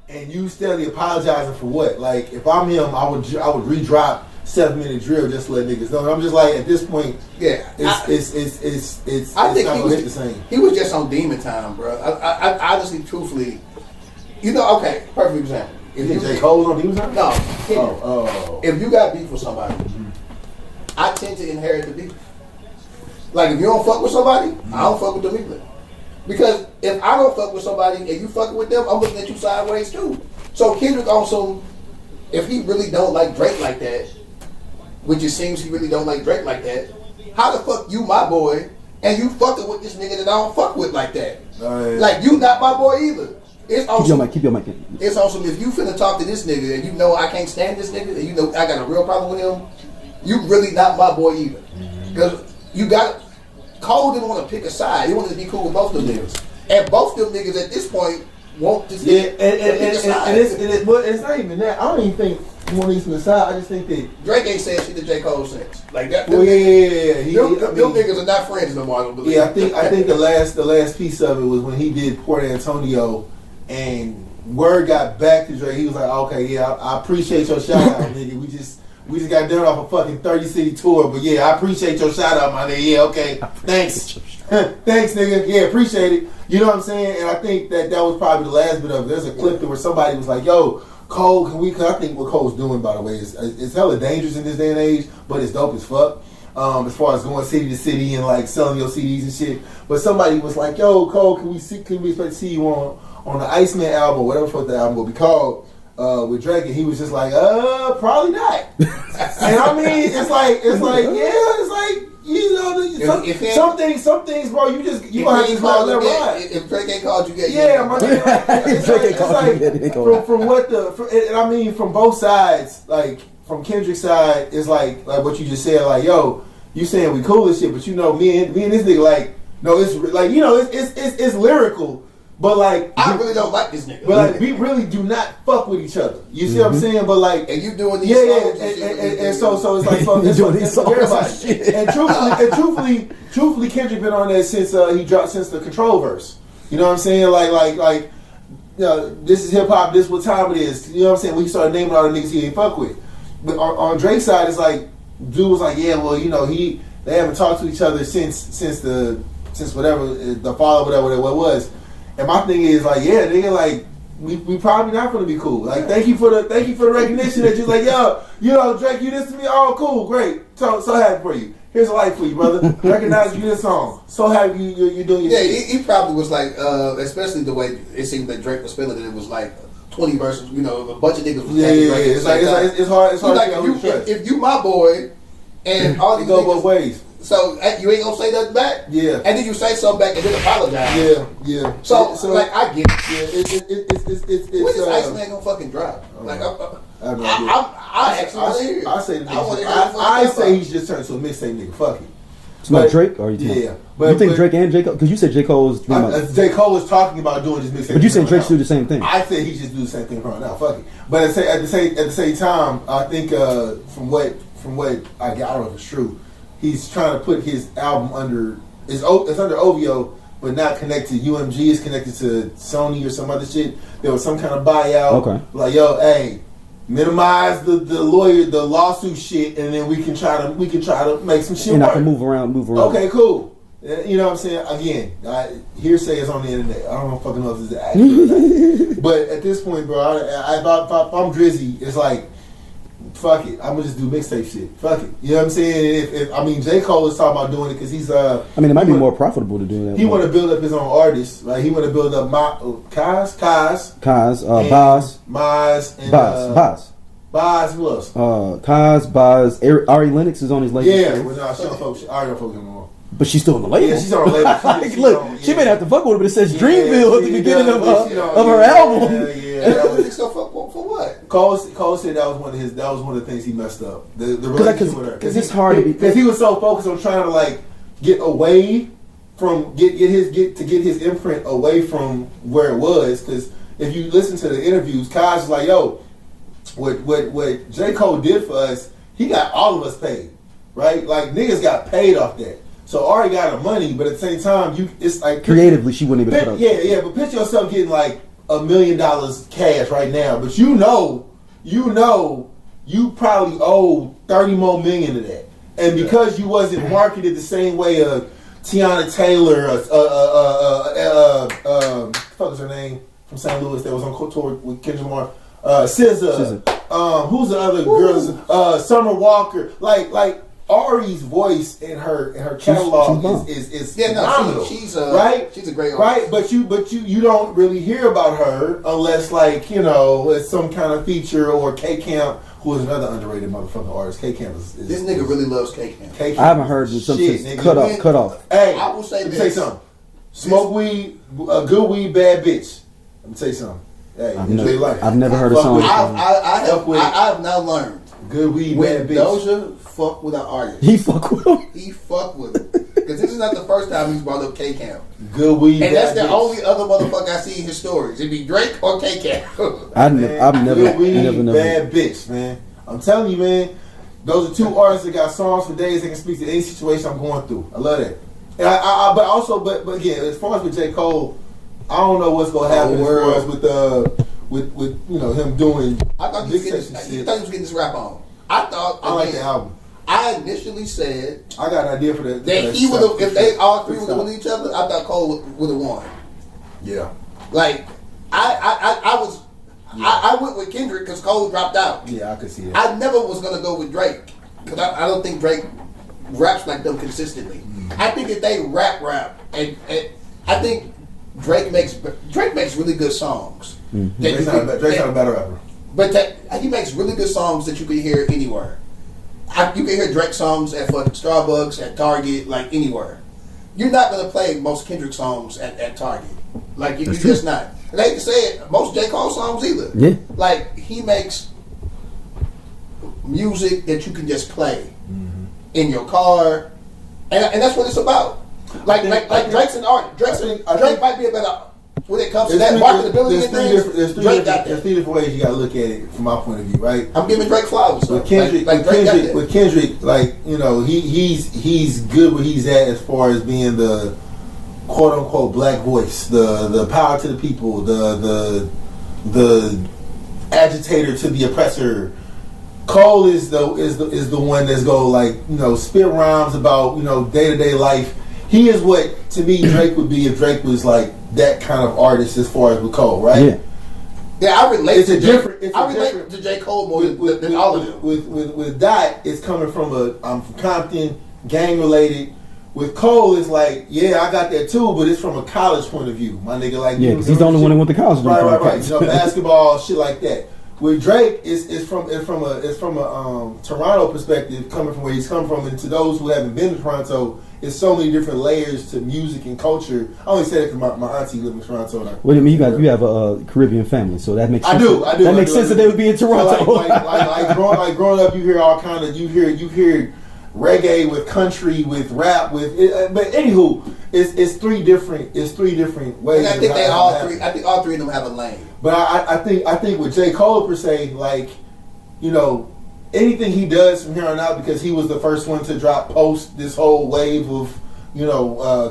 and you steadily apologizing for what? Like, if I'm him, I would re-drop 7-minute drill just to let niggas know. I'm just like, at this point, yeah, it's I think not he gonna hit the was same. he was just on demon time, bro. I honestly, truthfully, you know, okay, perfect example. If you J. Cole on demon time? No. Oh. If you got beef with somebody, I tend to inherit the beef. Like, if you don't fuck with somebody, I don't fuck with them either. Because if I don't fuck with somebody and you fucking with them, I'm looking at you sideways too. So Kendrick also, if he really don't like Drake like that, which it seems he really don't like Drake like that, how the fuck you my boy and you fucking with this nigga that I don't fuck with like that? Like, you not my boy either. It's also, keep your mic in. It's also, if you finna talk to this nigga and you know I can't stand this nigga and you know I got a real problem with him, you really not my boy either. Because you got, Cole didn't want to pick a side. He wanted to be cool with both of them niggas. And both of them niggas at this point want to pick a side. It's not even that. I don't even think he wants to pick a side. I just think that Drake ain't saying shit to J. Cole since. Like that. Well, Them niggas are not friends no more. I don't believe. Yeah, I think the last piece of it was when he did Port Antonio, and word got back to Drake. He was like, "Okay, yeah, I appreciate your shout out, nigga. We just got done off a fucking 30-city tour, but yeah, I appreciate your shout out, my nigga. Yeah, okay, thanks, thanks, nigga. Yeah, appreciate it. You know what I'm saying? And I think that was probably the last bit of it. There's a clip where somebody was like, "Yo, Cole, can we?" Cause I think what Cole's doing, by the way, is hella dangerous in this day and age, but it's dope as fuck. As far as going city to city and like selling your CDs and shit. But somebody was like, "Yo, Cole, can we expect to see you on the Iceman album, or whatever the fuck the album will be called, with Drake?" And he was just like, probably not. And I mean, it's like, you know, some things, bro, you gonna have to call that right. If Drake ain't called you, and I mean, from both sides, like from Kendrick's side, it's like what you just said, like, yo, you saying we cool and shit, but you know, me and this nigga, like, no, it's like, you know, it's lyrical. But like, I really don't like this nigga. But like, we really do not fuck with each other. You see what I'm saying? But like, and you doing these songs and so it's like, it's everybody. And truthfully, Kendrick been on that since he dropped the Control verse. You know what I'm saying? Like, you know, this is hip hop. This is what time it is. You know what I'm saying? We started naming all the niggas he ain't fuck with. But on Drake's side, it's like, dude was like, yeah, well, you know, they haven't talked to each other since whatever the fall or whatever it was. And my thing is like, yeah, nigga, like we probably not gonna be cool. Like, thank you for the recognition that you're like, yo, you know, Drake, you this to me, oh cool, great, so happy for you. Here's a light for you, brother. Recognize you this song. So happy you're doing your shit. He probably was like, especially the way it seemed that Drake was feeling it. It was like 20 verses, you know, a bunch of niggas was Drake. It's hard. Like, if you my boy, and all these go both ways. So you ain't gonna say nothing back? Yeah. And then you say something back and then apologize. Yeah. So like, I get it. Yeah, it's when is Iceman gonna fucking drop? Like, I actually want to hear it. I say he's just turned to a mixtape nigga. Fuck it. So like Drake, or you think Drake and J. Cole? Because you said J. Cole was J. Cole was talking about doing this mixtape. But you said Drake should do the same thing. I said he should do the same thing right now. Fuck it. But at the same time, I think from what I got, I don't know if it's true. He's trying to put his album under it's under OVO, but not connected. UMG is connected to Sony or some other shit. There was some kind of buyout. Okay. Like, yo, hey, minimize the lawsuit shit, and then we can try to make some shit. And work. I can move around. Okay, cool. You know what I'm saying? Again, hearsay is on the internet. I don't know fucking know if this is accurate. But at this point, bro, if I'm Drizzy, it's like, fuck it, I'm gonna just do mixtape shit. Fuck it, you know what I'm saying? If J. Cole is talking about doing it because he's I mean, it might be more profitable to do that. He want to build up his own artists, right? He want to build up Kaz, Baz, Maz, and Baz. Who else? Kaz, Baz, Ari Lennox is on his label. Yeah, well, no, I don't fuck him anymore. But she's still on the label. Yeah, she's on the label. Look, she may have to fuck with it, but it says Dreamville at the beginning of her album. Yeah. For what? Cole said that was one of the things he messed up. The relationship with her. Because it's hard because he was so focused on trying to like get away from get his imprint away from where it was. Because if you listen to the interviews, Kaz was like, "Yo, what J. Cole did for us, he got all of us paid, right? Like niggas got paid off that." So Ari got her money, but at the same time, it's like creatively she wouldn't even put up. Yeah, but picture yourself getting like $1 million cash right now, but you probably owe 30 more million of that, and because you wasn't marketed the same way Tiana Taylor, fuck is her name from St. Louis that was on tour with Kendrick Lamar, SZA. Who's the other girls? Summer Walker. Like Ari's voice and her catalog is phenomenal. She's right. She's a great Right, artist. but you don't really hear about her unless it's some kind of feature or K Camp, who is another underrated motherfucking artist. K Camp is this nigga really loves K Camp. I haven't heard this since cut off. Hey, I will say let me this. tell you something. Smoke weed, good weed, bad bitch. Let me tell you something. Hey, enjoy your life. I've never heard a song. I have now learned. Good weed, when bad bitch. Doja fuck with an artist. He fuck with him. He fuck with him. Because this is not the first time he's brought up K Camp. Good weed, and bad that's the bitch. only other motherfucker I see in his stories. It'd be Drake or K Camp. I've never, good weed, never. Bad bitch, man. I'm telling you, man. Those are two artists that got songs for days that can speak to any situation I'm going through. I love that. And but again, as far as with J. Cole, I don't know what's gonna happen as far as with him doing. I thought he was getting this rap on. I like the album. I initially said I got an idea for that. That he would have, if they all three would have with each other, I thought Cole would have won. Yeah. Like I went with Kendrick because Cole dropped out. Yeah, I could see that. I never was gonna go with Drake because I don't think Drake raps like them consistently. I think if they rap, and I think Drake makes really good songs. Mm-hmm. Drake's not a better rapper. But he makes really good songs that you can hear anywhere. You can hear Drake songs at fucking Starbucks, at Target, like anywhere. You're not gonna play most Kendrick songs at Target. Like you're just not. And I hate to say it, most J. Cole songs either. Yeah. Like he makes music that you can just play in your car, and that's what it's about. Like Drake's an artist. Drake might be a better when it comes to that marketability and things. There's three different ways you gotta look at it from my point of view, right? I'm giving Drake flowers. With Kendrick, like he's good where he's at as far as being the quote unquote black voice, the power to the people, the agitator to the oppressor. Cole is the one that's spit rhymes about day to day life. He is what to me Drake would be if Drake was like that kind of artist as far as with Cole, right? Yeah, I relate to J. Cole more than all of them. With Dot, it's coming from I'm from Compton, gang related. With Cole, it's like, yeah, I got that too, but it's from a college point of view, my nigga. Like, because he's the only one that went to college. Right. Basketball, shit like that. With Drake, it's from a Toronto perspective, coming from where he's come from, and to those who haven't been to Toronto, it's so many different layers to music and culture. I only say that because my auntie lived in Toronto. What do you mean? You have a Caribbean family, so that makes sense. I do. That makes sense that they would be in Toronto. So growing up, you hear all kind of you hear reggae with country with rap with. But anywho, it's three different ways. And I think I think all three of them have a lane. But I think with J. Cole per se, anything he does from here on out, because he was the first one to drop post this whole wave of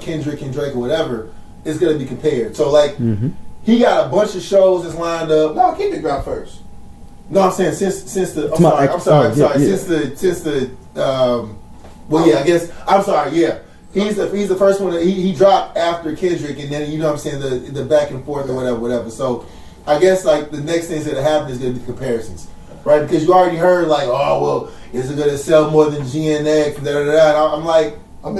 Kendrick and Drake or whatever, is gonna be compared. So he got a bunch of shows that's lined up. No, Kendrick dropped first. No, I'm saying since the He's the first one that he dropped after Kendrick, and then the back and forth or whatever. So I guess the next things that happen is gonna be comparisons, right? Because you already heard is it gonna sell more than GNX? And I'm like, I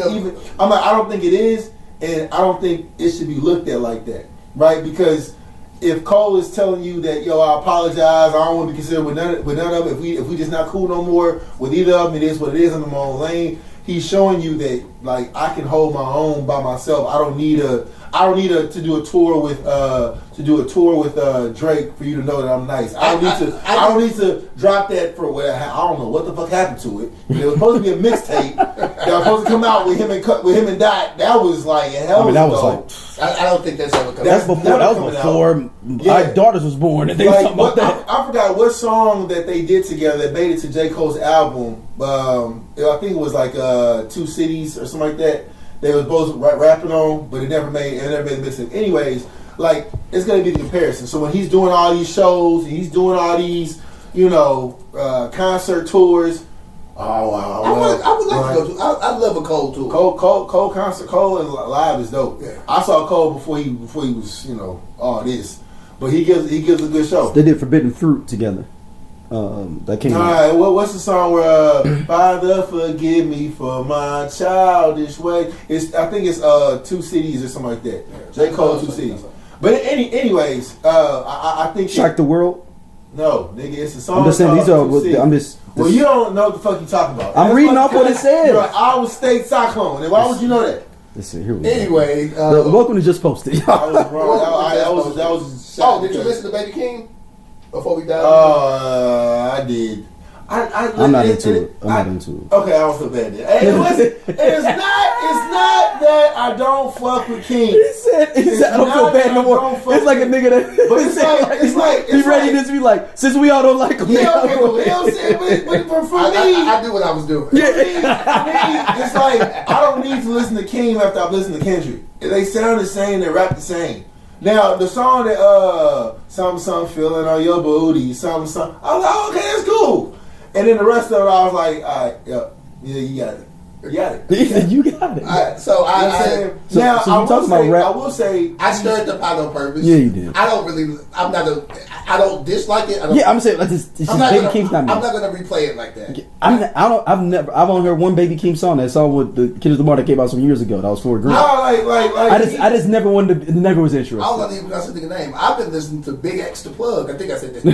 don't think it is, and I don't think it should be looked at like that, right? Because if Cole is telling you that, I apologize, I don't want to be considered with none of them, if we just not cool no more with either of them, it is what it is, I'm in my own lane. He's showing you that I can hold my own by myself. I don't need to do a tour with Drake for you to know that I'm nice. I don't need to drop that for I don't know what the fuck happened to it. It was supposed to be a mixtape that was supposed to come out with him and Dot. That was I don't think that's ever coming. That was before my daughters was born. And they was talking about that. I forgot what song that they did together that made it to J. Cole's album. I think it was Two Cities or something like that. They was both rapping on, but it never made the mixtape. Anyways, like it's gonna be the comparison. So when he's doing all these shows and he's doing all these, concert tours. Oh wow! I would like to go to. I love a Cole tour. Cole concert, Cole and live is dope. Yeah. I saw Cole before he was all this, but he gives a good show. They did Forbidden Fruit together. That came out. What's the song where Father forgive me for my childish way? I think it's 2 cities or something like that. Yeah, J. Cole 2 cities. But anyways, I think Shock the World. No, nigga, it's a song. I'm just saying these are. I'm just. Well, you don't know what the fuck you talking about. I'm reading off what it says. You're like, Iowa State Cyclone. And why would you know that? Listen, here we go. Anyway, welcome to Just Posted. I was wrong. That was. Oh, did you listen to Baby Keem before we died? I did. I'm not into it. Okay, I don't feel bad then. Hey, listen, it's not that I don't fuck with King. He said I don't feel bad no more. It's like a nigga that. But it's like he ready to be like, since we all don't like him. Yeah, but for me, I do what I was doing. Yeah. For me, it's like I don't need to listen to King after I've listened to Kendrick. They sound the same. They rap the same. Now the song that some feeling on your booty, some. I was like, okay, that's cool. And then the rest of it, I was like, all right, yeah, you got it. You got it. You got it. I will say, I stirred the pot on purpose. Yeah, you did. I don't dislike it. I'm saying like this. Baby Keem's not me. I'm not gonna replay it like that. I've only heard one Baby Keem song. That song with the Kendrick Lamar that came out some years ago. That was for a group. I just never wanted to. Never was interested. I don't even know the name. I've been listening to Big X the Plug. I think I said that.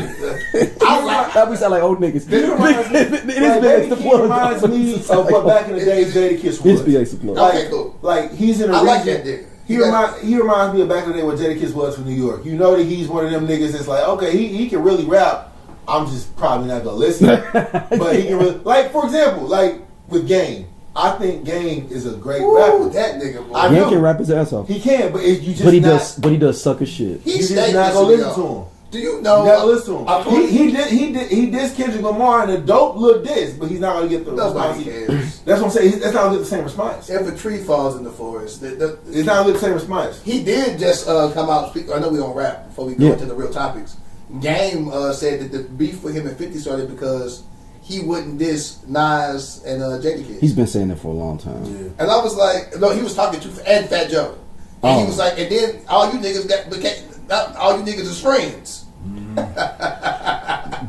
I was like, that we sound like old niggas. It is Big X the Plug. Reminds me of what back in the day Jadakiss was. It's Big X the Plug. Okay, cool. Like he's in a I region. like that nigga. He reminds me of back in the day what Jadakiss was from New York. You know that he's one of them niggas that's like, okay, he can really rap. I'm just probably not gonna listen. But he can really, like, for example, like with Game. I think Game is a great rapper. That nigga, boy. Game can rap his ass off. He can, but you just he does sucker shit. He's just not gonna listen to him. Do you know? You gotta listen to him. He dissed Kendrick Lamar in a dope little diss, but he's not gonna get the response. Cares. That's what I'm saying. That's not gonna get the same response. If a tree falls in the forest, it's not gonna get the same response. He did just come out. I know we don't rap before we go into the real topics. Game said that the beef with him and 50 started because he wouldn't diss Nas and Jadakiss. He's been saying that for a long time. Yeah. And I was like, no, he was talking to and Fat Joe. And he was like, and then all you niggas is friends.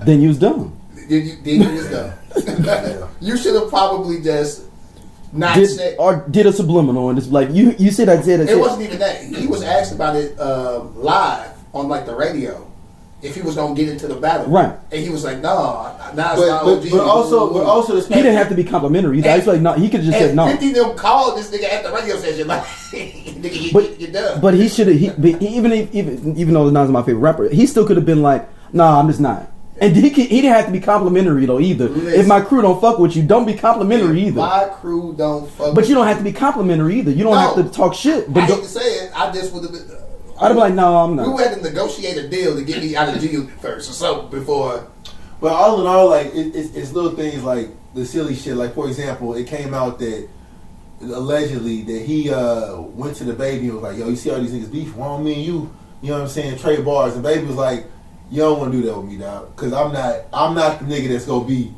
Then you was dumb. Then you was dumb. You should have probably just not said, or did a subliminal and just like you said. I said it wasn't even that. He was asked about it live on like the radio. If he was gonna get into the battle, right? And he was like, "No, but also, he didn't have to be complimentary. Either. He's like, no, he could just said no. 50 of them called this nigga at the radio station like, "Nigga, you're done." But he should have. Even though Nas is my favorite rapper, he still could have been like, "Nah, I'm just not." And he didn't have to be complimentary though either. Listen, if my crew don't fuck with you, don't be complimentary either. My crew don't fuck. But you don't have to be complimentary either. You don't have to talk shit. But I hate to say it, I just would have been. I'd be like, no, I'm not. We had to negotiate a deal to get me out of jail first or something before. But all in all, like it's little things like the silly shit. Like for example, it came out that allegedly that he went to the Baby and was like, "Yo, you see all these niggas beef? Why don't me and you know what I'm saying, trade bars?" And Baby was like, "You don't want to do that with me, dog, because I'm not the nigga that's gonna be,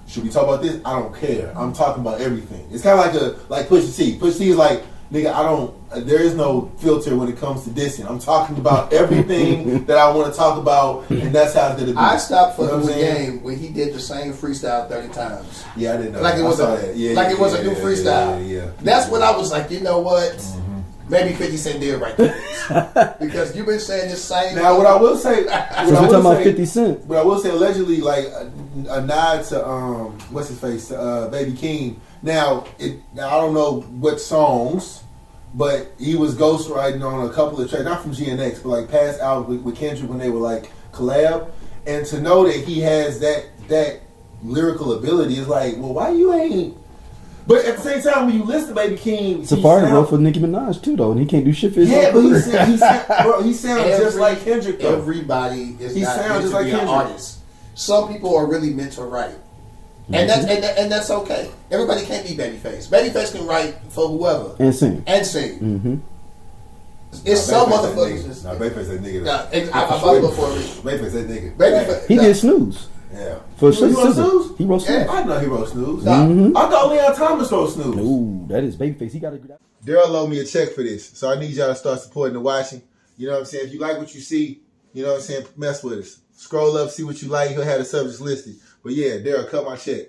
should we talk about this? I don't care. I'm talking about everything." It's kind of like Pusha T. Pusha T is like, nigga, there is no filter when it comes to dissing. I'm talking about everything that I want to talk about, and that's how it's gonna be. I stopped fucking with Game when he did the same freestyle 30 times. Yeah, I didn't know. Like it was a new freestyle. Yeah. That's when I was like, you know what? Mm-hmm. Maybe 50 Cent did right there. Because you've been saying this same. Now, what I will say, since we're talking about 50 Cent, but I will say allegedly, like a nod to what's his face, Baby Keem. Now, I don't know what songs, but he was ghostwriting on a couple of tracks, not from GNX, but like past albums with Kendrick when they were like collab. And to know that he has that lyrical ability is like, well, why you ain't? But at the same time, when you listen to Baby Keem, Safari wrote for Nicki Minaj too, though, and he can't do shit for his own but he sounds just like Kendrick. Though. Everybody is not meant to be an artist. Some people are really meant to write. And that's okay. Everybody can't be Babyface. Babyface can write for whoever and sing. Mm-hmm. It's some motherfuckers. Nah, Babyface that nigga. I fought before me. Babyface that nigga. Babyface. He did Snooze. Yeah. For He wrote Snooze? He wrote Snooze. Yeah, I know he wrote Snooze. Mhm. I thought Leon Thomas wrote Snooze. Ooh, that is Babyface. He got to. Daryl loaned me a check for this, so I need y'all to start supporting the watching. You know what I'm saying? If you like what you see, you know what I'm saying, mess with us. Scroll up, see what you like. He'll have the subjects listed. But yeah, Daryl, cut my check.